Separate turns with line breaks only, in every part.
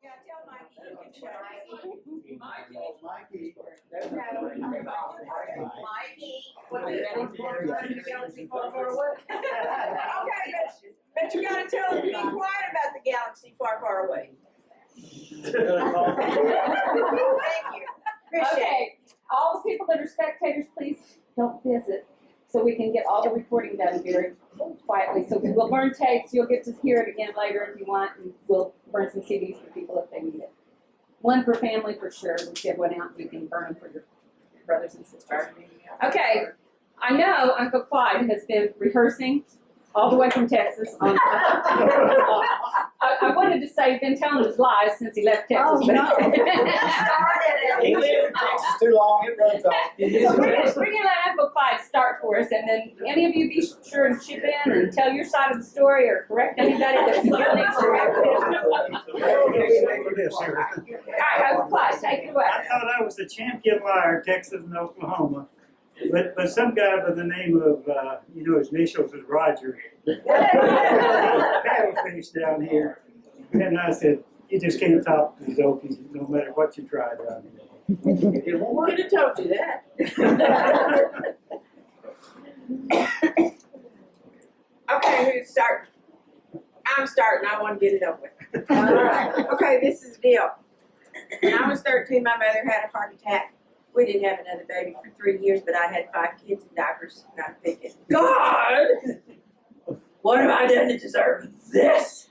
Yeah, tell Mikey you can show.
Mikey.
Mikey.
Mikey. Okay, but you gotta tell him to be quiet about the galaxy far, far away. Thank you. Appreciate
Okay,
it.
all the people that are spectators, please don't visit, so we can get all the recording done very quietly. So we'll burn tapes, you'll get to hear it again later if you want, and we'll burn some CDs for people if they need it. One per family for sure, we'll give one out, you can burn them for your brothers and sisters. Okay, I know Uncle Clyde has been rehearsing all the way from Texas. I wanted to say he's been telling his lies since he left Texas.
Oh, no.
He lived in Texas too long, it runs off.
So we're gonna let Uncle Clyde start for us, and then any of you be sure to chip in and tell your side of the story or correct anybody that you feel needs to correct. All right, Uncle Clyde, take it away.
I thought I was the champion liar, Texas and Oklahoma. But some guy by the name of, his initials was Roger, paddlefish down here. And I said, you just can't top these Okies no matter what you try down here.
Who could have told you that? Okay, who's starting? I'm starting. I want to get it over with. All right. Okay, this is the deal. When I was 13, my mother had a heart attack. We didn't have another baby for 3 years, but I had 5 kids in diapers. And I'm thinking, God, what have I done to deserve this?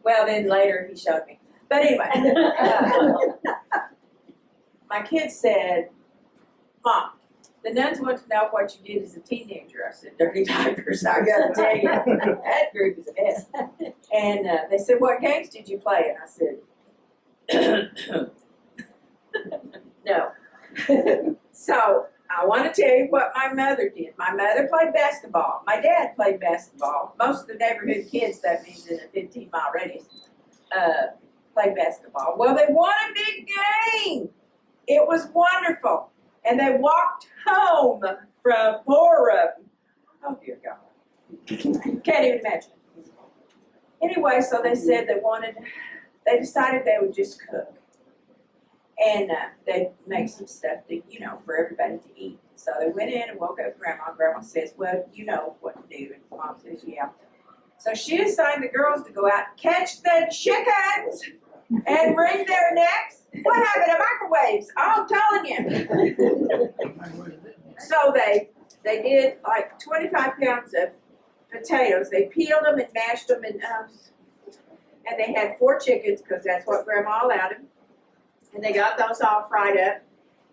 Well, then later he showed me. But anyway, my kids said, Mom, the nuns want to know what you did as a teenager. I said, dirty diapers, I gotta tell you. That group is a mess. And they said, what games did you play? And I said, no. So I want to tell you what my mother did. My mother played basketball. My dad played basketball. Most of the neighborhood kids, that means in a 15-mile radius, played basketball. Well, they won a big game. It was wonderful. And they walked home from Purim. Oh, dear God. Can't even imagine. Anyway, so they said they decided they would just cook. And they'd make some stuff to, for everybody to eat. So they went in and woke up Grandma. Grandma says, well, you know what to do. And Mom says, yeah. So she assigned the girls to go out and catch the chickens and wring their necks. What happened to microwaves? I'm telling you. So they did like 25 pounds of potatoes. They peeled them and mashed them and they had 4 chickens because that's what Grandma allowed them. And they got those all fried up.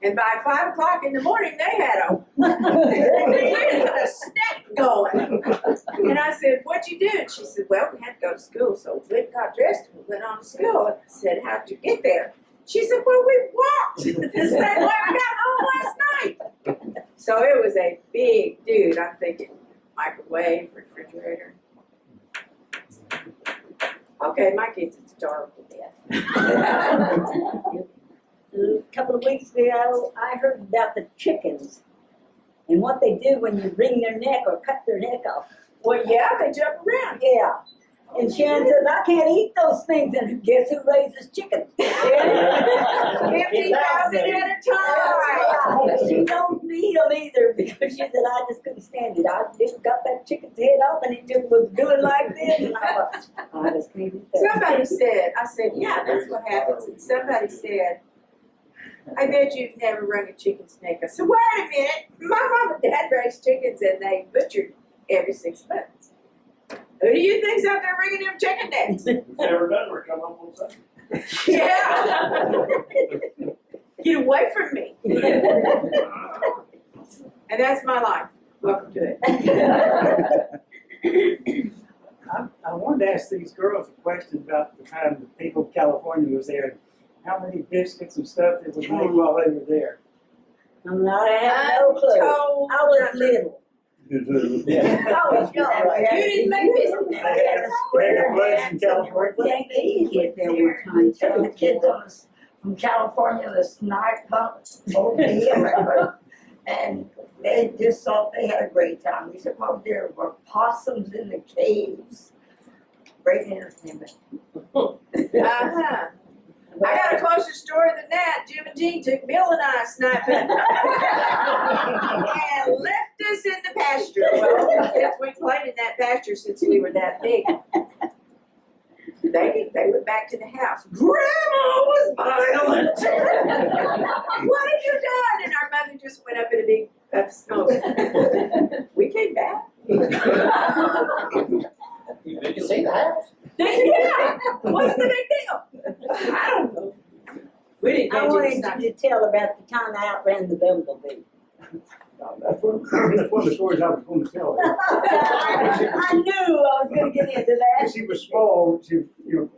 And by 5 o'clock in the morning, they had a snack going. And I said, what'd you do? And she said, well, we had to go to school. So we went and got dressed and we went on to school. And I said, how'd you get there? She said, well, we walked the same way we got home last night. So it was a big dude. I'm thinking microwave, refrigerator. Okay, my kids are starved to death.
A couple of weeks ago, I heard about the chickens and what they do when you wring their neck or cut their neck off.
Well, yeah, they jump around.
Yeah. And Sharon says, I can't eat those things. And guess who raises chickens?
50,000 at a time.
She don't eat them either because she said, I just couldn't stand it. I just got that chicken's head off and it just was doing like this. And I thought, I just can't eat that.
Somebody said, I said, yeah, that's what happens. And somebody said, I bet you've never wrung a chicken's neck. I said, wait a minute. My mom and dad raised chickens and they butchered every 6 months. Who do you think's out there wringing them chicken necks?
Never done or come up with something.
Yeah. Get away from me. And that's my life. Welcome to it.
I wanted to ask these girls a question about the time the people of California was there. How many biscuits and stuff that was made while they were there?
I have no clue. I was little.
Yeah.
Oh, no.
You didn't make this.
They had floods in California.
They get there one time, too. The kids from California, the snipe hunt over here. And they just thought they had a great time. We said, well, there were possums in the caves. Great entertainment.
Uh-huh. I got a closer story than that. Jim and Jean took Bill and I sniping and left us in the pasture. Well, since we played in that pasture since we were that big. They went back to the house. Grandma was violent. What have you done? And our mother just went up in a big puff of smoke. We came back.
You can see the house?
Yeah. What's the big deal? I don't know. We didn't
I
catch
wanted
any
you
stuff.
to tell about the time I outran the bumblebee.
That's one of the stories I was going to tell.
I knew I was gonna get into that.
She was small,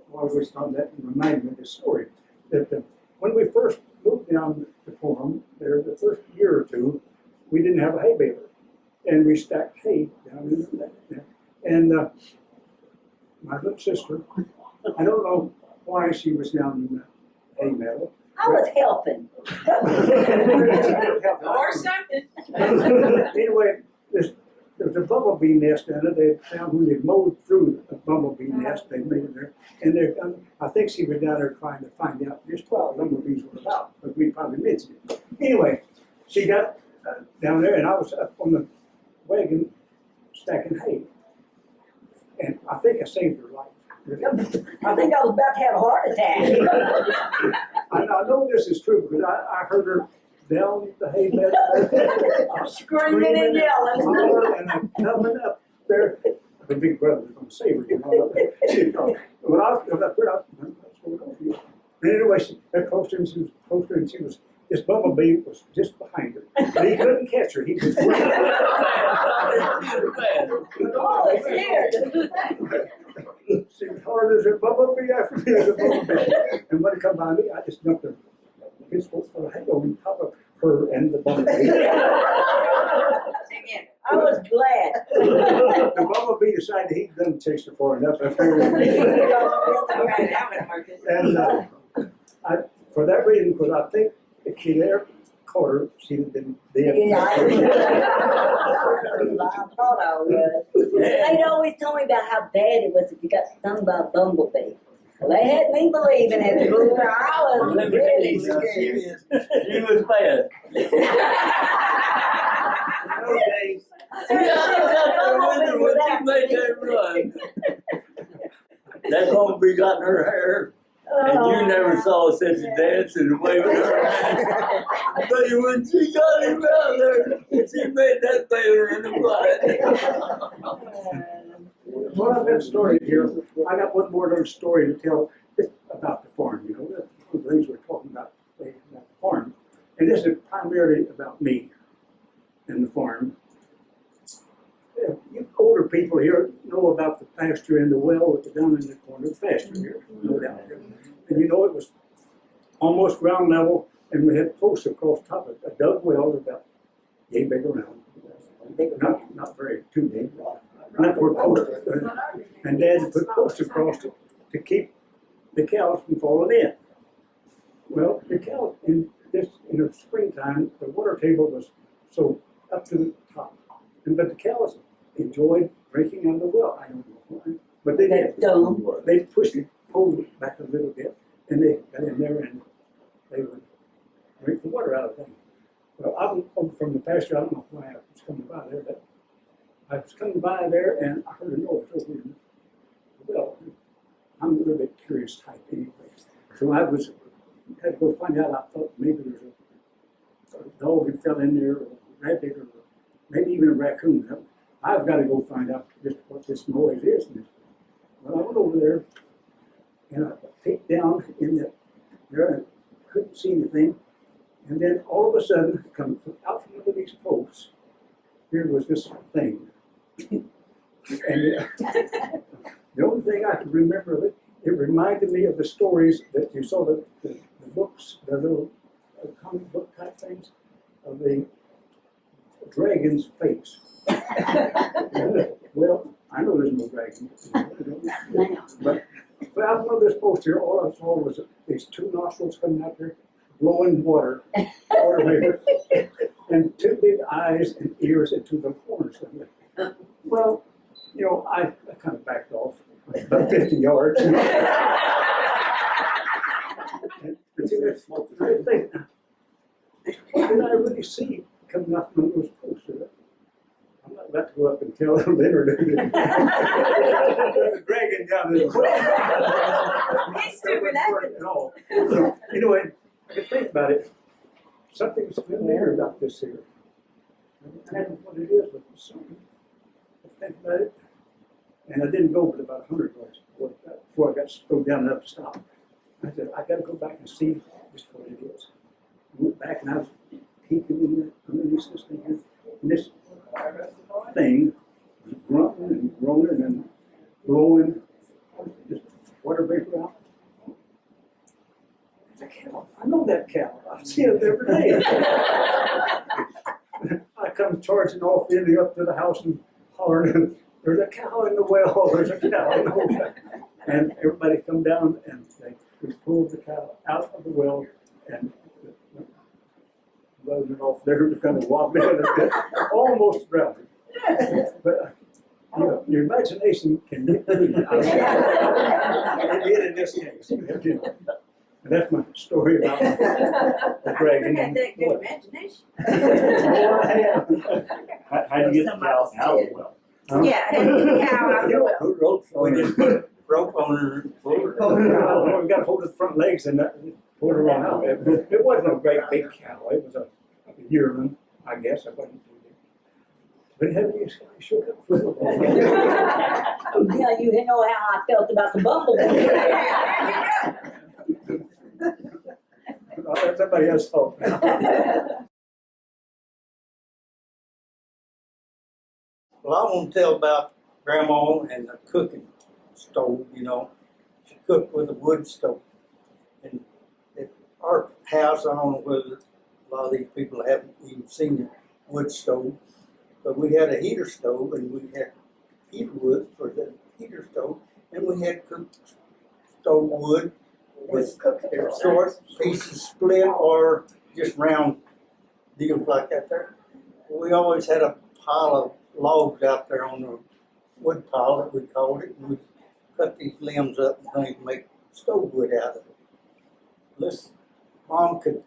while we was on that, reminded me of this story. That when we first moved down to Forum, there, the first year or two, we didn't have a hay baler. And we stacked hay down in there. And my little sister, I don't know why she was down in the hay meadow.
I was helping.
Or something.
Anyway, there's a bumblebee nest in it. They found when they mowed through the bumblebee nest, they made it there. And I think she was down there trying to find out just what bumblebees were about, but we probably missed it. Anyway, she got down there, and I was up on the wagon stacking hay. And I think I saved her life.
I think I was about to have a heart attack.
I know this is true because I heard her down the hay bed,
Screaming and yelling.
and I'm coming up there. The big brother was going to save her, When I was up there, and anyway, she got closer and she was, this bumblebee was just behind her. But he couldn't catch her. He was
Oh, it's here.
She was hard as a bumblebee after me as a bumblebee. And when it come by me, I just dumped her. His full hay on top of her and the bumblebee.
I was glad.
The bumblebee decided he couldn't chase her far enough. And for that reason, because I think if she'd ever caught her, she'd have been dead.
Yeah, I thought I was. They'd always told me about how bad it was if you got stung by a bumblebee. Well, they had me believing it. I was really scared.
She was fast.
Okay.
When she made that run, that bumblebee got in her hair, and you never saw such a dance and waving her hand. But when she got him out there, she made that baler in the blood.
Well, I've got stories here. I got one more little story to tell about the farm. One of the things we're talking about the farm. And this is primarily about me and the farm. You older people here know about the pasture and the well down in the corner of the pasture here. No doubt. And it was almost ground level, and we had posts across top of it. A dug well about yay big around. Not very too big. Not for posts. And Dad put posts across it to keep the cows from falling in. Well, the cows in the springtime, the water table was so up to the top. But the cows enjoyed drinking out of the well. I don't know why. But they did. They pushed the pole back a little bit, and they got in there and they would drink the water out of the thing. Well, I'm over from the pasture. I don't know why I was coming by there, but I was coming by there and I heard a noise over in the well. I'm a little bit curious type anyway. So I had to go find out. I thought maybe there's a dog that fell in there, or a rabbit, or maybe even a raccoon. I've got to go find out just what this noise is. Well, I went over there and I peeked down in there and couldn't see anything. And then all of a sudden, out from under these posts, here was this thing. And the only thing I could remember of it, it reminded me of the stories that you saw the books, the little comic book type things, of the dragon's face. Well, I know there's no dragon. But out of this post here, all I saw was these two nostrils coming out there, blowing water vapor, and two big eyes and ears into the corners of it. Well, I kind of backed off. But 50 yards. But you know, I think, what did I really see coming up from those posts? I'm not about to go up and tell Leonard. There's a dragon down there.
He's stupid, that's it.
No. Anyway, I could think about it. Something's familiar about this here. I don't know what it is, but it's something. I think about it. And I didn't go but about 100 yards before I got slowed down enough to stop. I said, I got to go back and see just what it is. I went back and I was peeking in there, underneath this thing here. And this thing was grunting and groaning and blowing just water vapor out. It's a cow. I know that cow. I see it every day. I come charging off in up to the house and hollering, there's a cow in the well, there's a cow in the well. And everybody come down and we pulled the cow out of the well and loaded it off there to kind of wobbling it, almost drowned it. But you know, your imagination can get through you. It did in this case. You know. And that's my story about the dragon.
You had that good imagination.
How do you get the cow out of the well?
Yeah, had the cow out of the well.
Put ropes on
We
it.
just put rope on her and pulled her.
We got to hold the front legs and pull it around out. It wasn't a great big cow. It was a yearling, I guess. I wasn't too big. But it had me shook up.
Yeah, you know how I felt about the bumblebee.
I'll let somebody else talk now.
Well, I want to tell about Grandma and the cooking stove, you know. She cooked with a wood stove. And at our house, I don't know whether a lot of these people haven't even seen the wood stove, but we had a heater stove and we had heater wood for the heater stove, and we had cooked stove wood with short pieces split or just round deals like that there. We always had a pile of logs out there on the wood pile that we called it, and we cut these limbs up and things to make stove wood out of it. This Mom could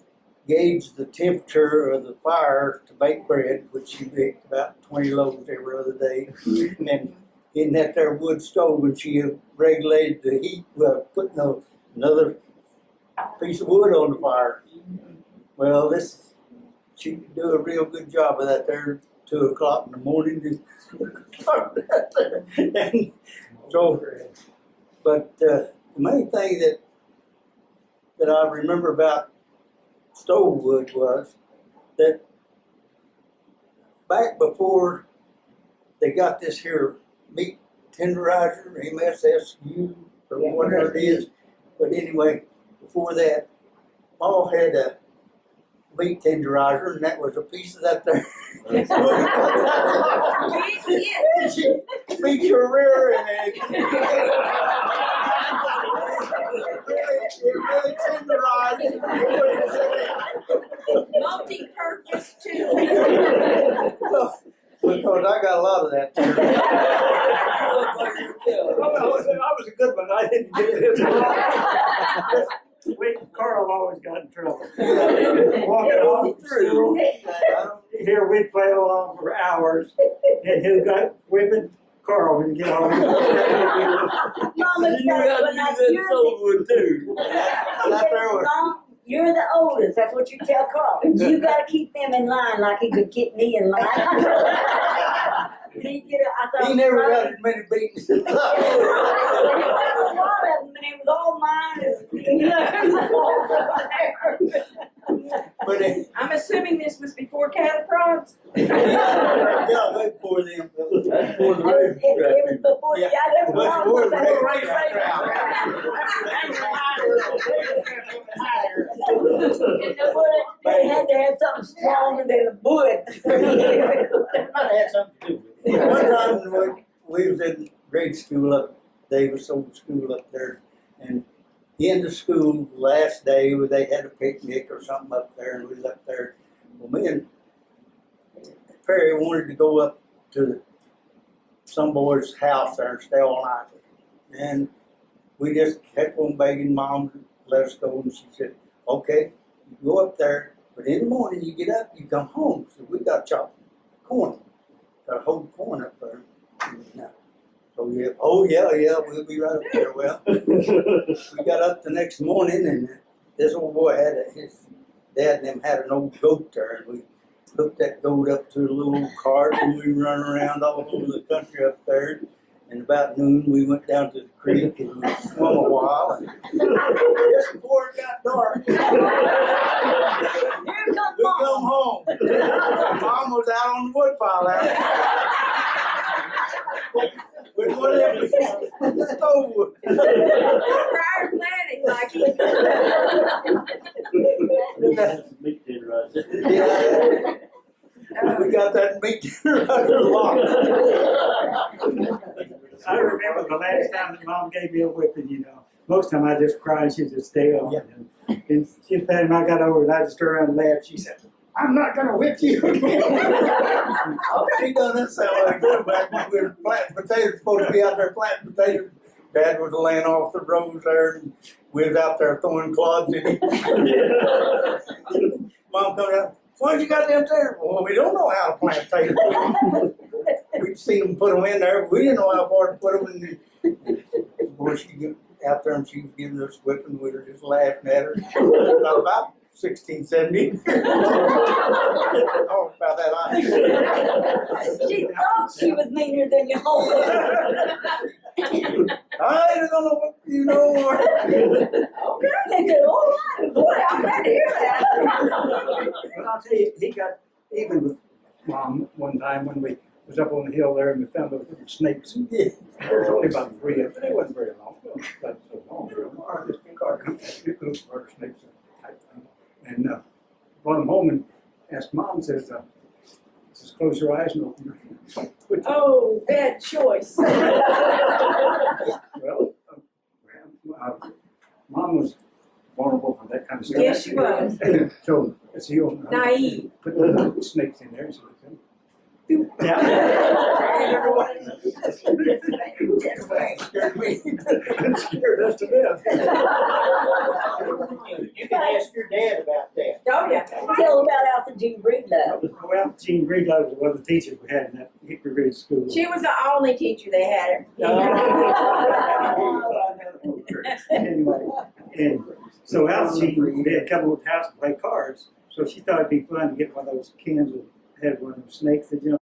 gauge the temperature of the fire to bake bread, which she baked about 20 loaves every other day. And then in that there wood stove, when she regulated the heat, putting another piece of wood on the fire. Well, she could do a real good job of that there 2 o'clock in the morning. And so, but the main thing that I remember about stove wood was that back before they got this here meat tenderizer, MSSU, or whatever it is, but anyway, before that, Ma had a meat tenderizer, and that was a piece of that there. She beat your rear and it really tenderized.
Multi-purpose too.
Because I got a lot of that too.
I was a good one. I didn't get it. Carl always got in trouble. Walking off through. Here we'd play along for hours, and who got whipping? Carl would get on.
Mama
You knew how to use that stove wood too.
you're the oldest, that's what you tell Carl. You gotta keep them in line like he could keep me in line.
He never got as many beatings as
A lot of them, and it was all mine.
But
I'm assuming this was before cattle prods.
yeah, way before them.
Before the
It was before,
Yeah.
yeah, that's what I was
Before the
They had to have something stronger than a wood.
One time we was in grade school up, Davis old school up there, and in the school last day they had a picnic or something up there, and we was up there. Well, me and Perry wanted to go up to some boy's house there and stay all night. And we just kept on begging Mom to let us go, and she said, okay, you go up there, but in the morning you get up, you come home. So we got chopped corn, got a whole corn up there. So yeah, oh yeah, we'll be right up there. Well, we got up the next morning, and this old boy his dad and them had an old goat there, and we hooked that goat up to a little cart, and we run around all over the country up there. And about noon, we went down to the creek and we swum a while. And just before it got dark, we come home. Mom was out on the woodpile out with whatever stove wood.
Prior planning, Mikey.
Yeah, we got that meat dinner out of the lot.
I remember the last time that Mom gave me a whipping, you know. Most time I just cried, she'd just stay on.
Yeah.
And she patted me, I got over it, I just turned around and laughed. She said, I'm not gonna whip you again.
She done us sound like that back when we were planting potatoes, supposed to be out there planting potatoes. Dad was laying off the rows there, and we was out there throwing clods in it. Mom comes out, why'd you got them potatoes? Well, we don't know how to plant potatoes. We'd seen them put them in there, but we didn't know how far to put them in the. Boy, she get out there and she was giving us whipping, we were just laughing at her. About 16, 17. Oh, about that I.
She thought she was meaner than you.
I ain't gonna whip you no more.
Okay, they said, all right, boy, I'm glad to hear that.
Well, I'll tell you, he got even with Mom one time when we was up on the hill there and we found those little snakes.
Yeah.
There was only about 3 of them. They wasn't very long. They wasn't about so long. They were just little murder snakes type thing. And brought them home and asked Mom, says, just close your eyes and open your hands.
Oh, bad choice.
Well, Mom was vulnerable for that kind of stuff.
Yes, she was.
And so, as he
Naive.
put the little snakes in there. So
Yeah.
it scared us to death.
You can ask your dad about that.
Oh, yeah.
Tell about Alpha Jean Breedlove.
Well, Jean Breedlove was one of the teachers we had in that Hickory Ridge School.
She was the only teacher they had.
Anyway, and so Alpha Jean, they had come over to the house to play cards. So she thought it'd be fun to get one of those cans that had one of those snakes that, you know,